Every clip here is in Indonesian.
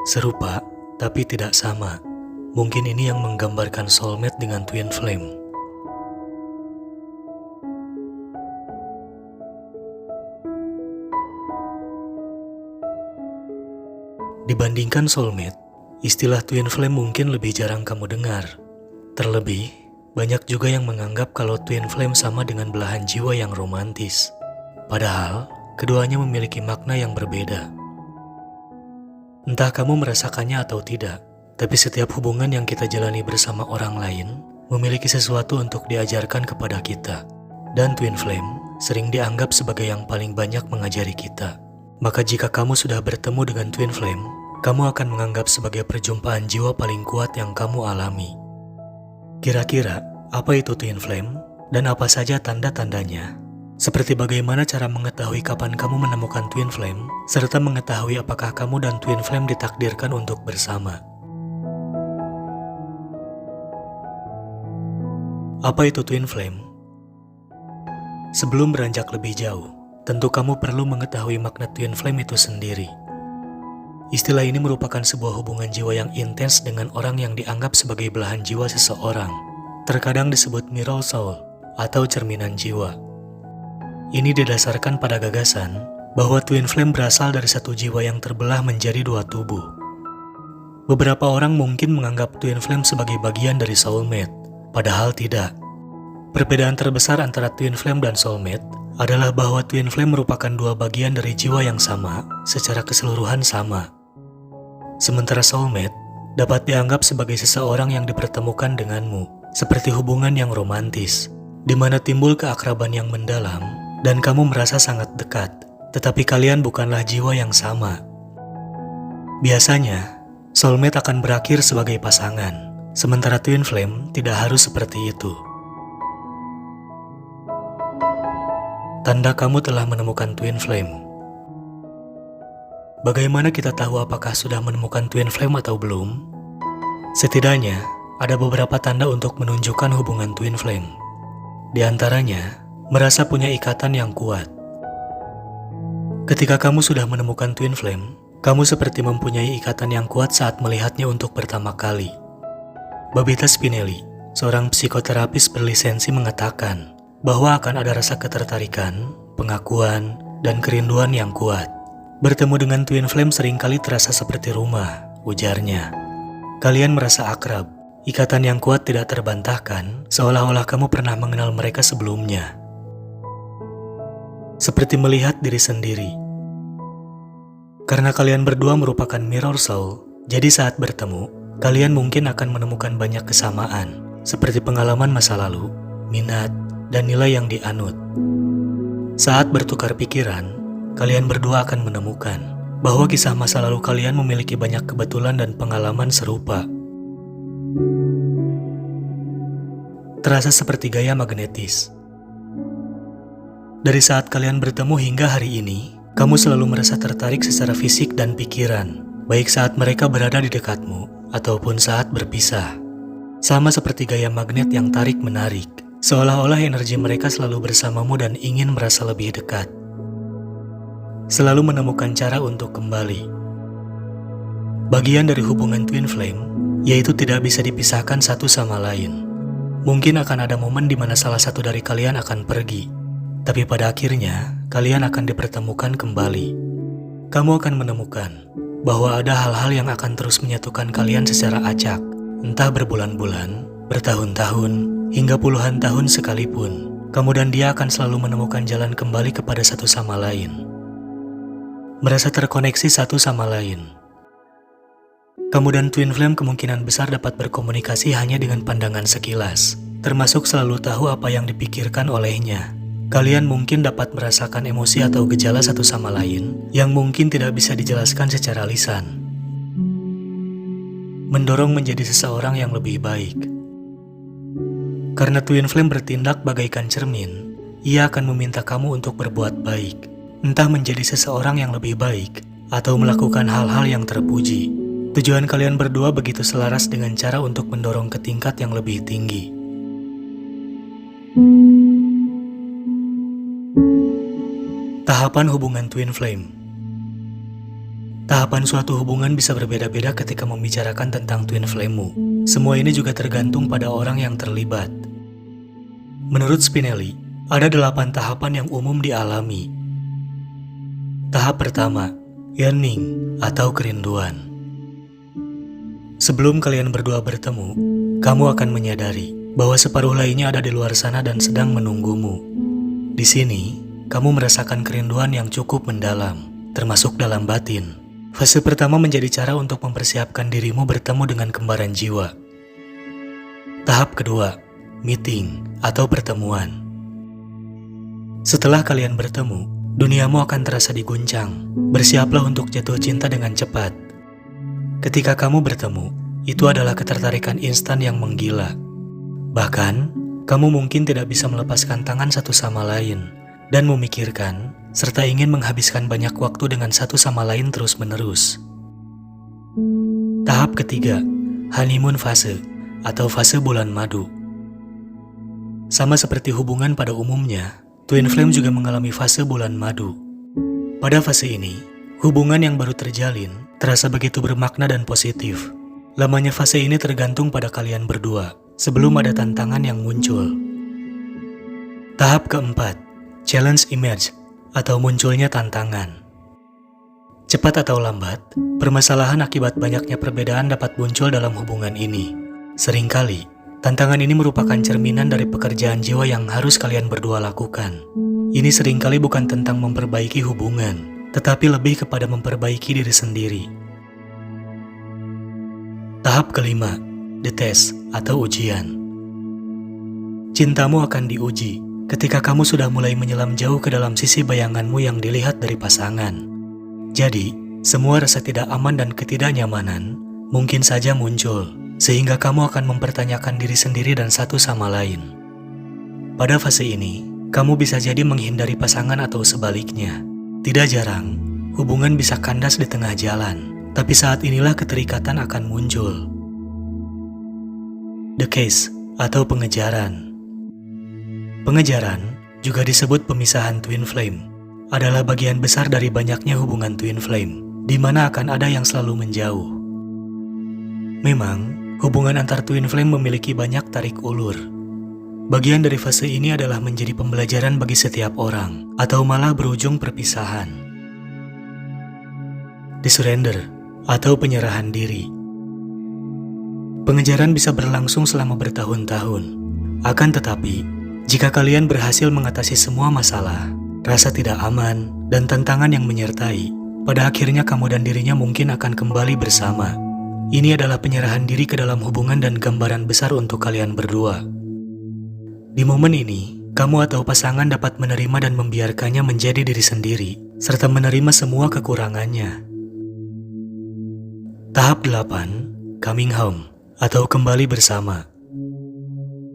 Serupa, tapi tidak sama. Mungkin ini yang menggambarkan soulmate dengan twin flame. Dibandingkan soulmate, istilah twin flame mungkin lebih jarang kamu dengar. Terlebih, banyak juga yang menganggap kalau twin flame sama dengan belahan jiwa yang romantis. Padahal, keduanya memiliki makna yang berbeda. Entah kamu merasakannya atau tidak, tapi setiap hubungan yang kita jalani bersama orang lain memiliki sesuatu untuk diajarkan kepada kita. Dan twin flame sering dianggap sebagai yang paling banyak mengajari kita. Maka jika kamu sudah bertemu dengan twin flame, kamu akan menganggap sebagai perjumpaan jiwa paling kuat yang kamu alami. Kira-kira, apa itu twin flame? Dan apa saja tanda-tandanya? Seperti bagaimana cara mengetahui kapan kamu menemukan twin flame, serta mengetahui apakah kamu dan twin flame ditakdirkan untuk bersama. Apa itu twin flame? Sebelum beranjak lebih jauh, tentu kamu perlu mengetahui makna twin flame itu sendiri. Istilah ini merupakan sebuah hubungan jiwa yang intens dengan orang yang dianggap sebagai belahan jiwa seseorang. Terkadang disebut mirror soul atau cerminan jiwa. Ini didasarkan pada gagasan bahwa twin flame berasal dari satu jiwa yang terbelah menjadi dua tubuh. Beberapa orang mungkin menganggap twin flame sebagai bagian dari soulmate, padahal tidak. Perbedaan terbesar antara twin flame dan soulmate adalah bahwa twin flame merupakan dua bagian dari jiwa yang sama, secara keseluruhan sama. Sementara soulmate dapat dianggap sebagai seseorang yang dipertemukan denganmu, seperti hubungan yang romantis, di mana timbul keakraban yang mendalam, dan kamu merasa sangat dekat, tetapi kalian bukanlah jiwa yang sama. Biasanya, soulmate akan berakhir sebagai pasangan, sementara twin flame tidak harus seperti itu. Tanda kamu telah menemukan twin flame. Bagaimana kita tahu apakah sudah menemukan twin flame atau belum? Setidaknya, ada beberapa tanda untuk menunjukkan hubungan twin flame. Di antaranya, merasa punya ikatan yang kuat. Ketika kamu sudah menemukan twin flame, kamu seperti mempunyai ikatan yang kuat saat melihatnya untuk pertama kali. Babita Spinelli, seorang psikoterapis berlisensi, mengatakan bahwa akan ada rasa ketertarikan, pengakuan, dan kerinduan yang kuat. Bertemu dengan twin flame seringkali terasa seperti rumah, ujarnya. Kalian merasa akrab, ikatan yang kuat tidak terbantahkan, seolah-olah kamu pernah mengenal mereka sebelumnya. Seperti melihat diri sendiri. Karena kalian berdua merupakan mirror soul, jadi saat bertemu, kalian mungkin akan menemukan banyak kesamaan, seperti pengalaman masa lalu, minat, dan nilai yang dianut. Saat bertukar pikiran, kalian berdua akan menemukan bahwa kisah masa lalu kalian memiliki banyak kebetulan dan pengalaman serupa. Terasa seperti gaya magnetis. Dari saat kalian bertemu hingga hari ini, kamu selalu merasa tertarik secara fisik dan pikiran, baik saat mereka berada di dekatmu ataupun saat berpisah. Sama seperti gaya magnet yang tarik-menarik, seolah-olah energi mereka selalu bersamamu dan ingin merasa lebih dekat. Selalu menemukan cara untuk kembali. Bagian dari hubungan twin flame, yaitu tidak bisa dipisahkan satu sama lain. Mungkin akan ada momen di mana salah satu dari kalian akan pergi, tapi pada akhirnya kalian akan dipertemukan kembali. Kamu akan menemukan bahwa ada hal-hal yang akan terus menyatukan kalian secara acak, entah berbulan-bulan, bertahun-tahun, hingga puluhan tahun sekalipun. Kamu dan dia akan selalu menemukan jalan kembali kepada satu sama lain. Merasa terkoneksi satu sama lain. Kamu dan twin flame kemungkinan besar dapat berkomunikasi hanya dengan pandangan sekilas, termasuk selalu tahu apa yang dipikirkan olehnya. Kalian mungkin dapat merasakan emosi atau gejala satu sama lain yang mungkin tidak bisa dijelaskan secara lisan. Mendorong menjadi seseorang yang lebih baik. Karena twin flame bertindak bagaikan cermin, ia akan meminta kamu untuk berbuat baik, entah menjadi seseorang yang lebih baik atau melakukan hal-hal yang terpuji. Tujuan kalian berdua begitu selaras dengan cara untuk mendorong ke tingkat yang lebih tinggi. Tahapan hubungan twin flame. Tahapan suatu hubungan bisa berbeda-beda ketika membicarakan tentang twin flame-mu. Semua ini juga tergantung pada orang yang terlibat. Menurut Spinelli, ada 8 tahapan yang umum dialami. Tahap pertama, yearning atau kerinduan. Sebelum kalian berdua bertemu, kamu akan menyadari bahwa separuh lainnya ada di luar sana dan sedang menunggumu. Di sini, kamu merasakan kerinduan yang cukup mendalam, termasuk dalam batin. Fase pertama menjadi cara untuk mempersiapkan dirimu bertemu dengan kembaran jiwa. Tahap kedua, meeting atau pertemuan. Setelah kalian bertemu, duniamu akan terasa diguncang. Bersiaplah untuk jatuh cinta dengan cepat. Ketika kamu bertemu, itu adalah ketertarikan instan yang menggila. Bahkan, kamu mungkin tidak bisa melepaskan tangan satu sama lain dan memikirkan serta ingin menghabiskan banyak waktu dengan satu sama lain terus-menerus. Tahap ketiga, honeymoon fase atau fase bulan madu. Sama seperti hubungan pada umumnya, twin flame juga mengalami fase bulan madu. Pada fase ini, hubungan yang baru terjalin terasa begitu bermakna dan positif. Lamanya fase ini tergantung pada kalian berdua sebelum ada tantangan yang muncul. Tahap keempat, challenge emerge atau munculnya tantangan. Cepat atau lambat, permasalahan akibat banyaknya perbedaan dapat muncul dalam hubungan ini. Seringkali, tantangan ini merupakan cerminan dari pekerjaan jiwa yang harus kalian berdua lakukan. Ini seringkali bukan tentang memperbaiki hubungan, tetapi lebih kepada memperbaiki diri sendiri. Tahap kelima, the test atau ujian. Cintamu akan diuji ketika kamu sudah mulai menyelam jauh ke dalam sisi bayanganmu yang dilihat dari pasangan. Jadi, semua rasa tidak aman dan ketidaknyamanan mungkin saja muncul, sehingga kamu akan mempertanyakan diri sendiri dan satu sama lain. Pada fase ini, kamu bisa jadi menghindari pasangan atau sebaliknya. Tidak jarang, hubungan bisa kandas di tengah jalan, tapi saat inilah keterikatan akan muncul. The case atau pengejaran. Pengejaran, juga disebut pemisahan twin flame, adalah bagian besar dari banyaknya hubungan twin flame, di mana akan ada yang selalu menjauh. Memang, hubungan antar twin flame memiliki banyak tarik ulur. Bagian dari fase ini adalah menjadi pembelajaran bagi setiap orang, atau malah berujung perpisahan. The surrender, atau penyerahan diri. Pengejaran bisa berlangsung selama bertahun-tahun. Akan tetapi, jika kalian berhasil mengatasi semua masalah, rasa tidak aman, dan tantangan yang menyertai, pada akhirnya kamu dan dirinya mungkin akan kembali bersama. Ini adalah penyerahan diri ke dalam hubungan dan gambaran besar untuk kalian berdua. Di momen ini, kamu atau pasangan dapat menerima dan membiarkannya menjadi diri sendiri, serta menerima semua kekurangannya. Tahap 8, coming home, atau kembali bersama.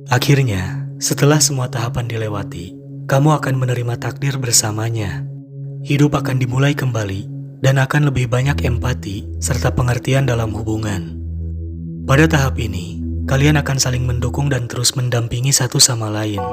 Akhirnya, setelah semua tahapan dilewati, kamu akan menerima takdir bersamanya. Hidup akan dimulai kembali dan akan lebih banyak empati serta pengertian dalam hubungan. Pada tahap ini, kalian akan saling mendukung dan terus mendampingi satu sama lain.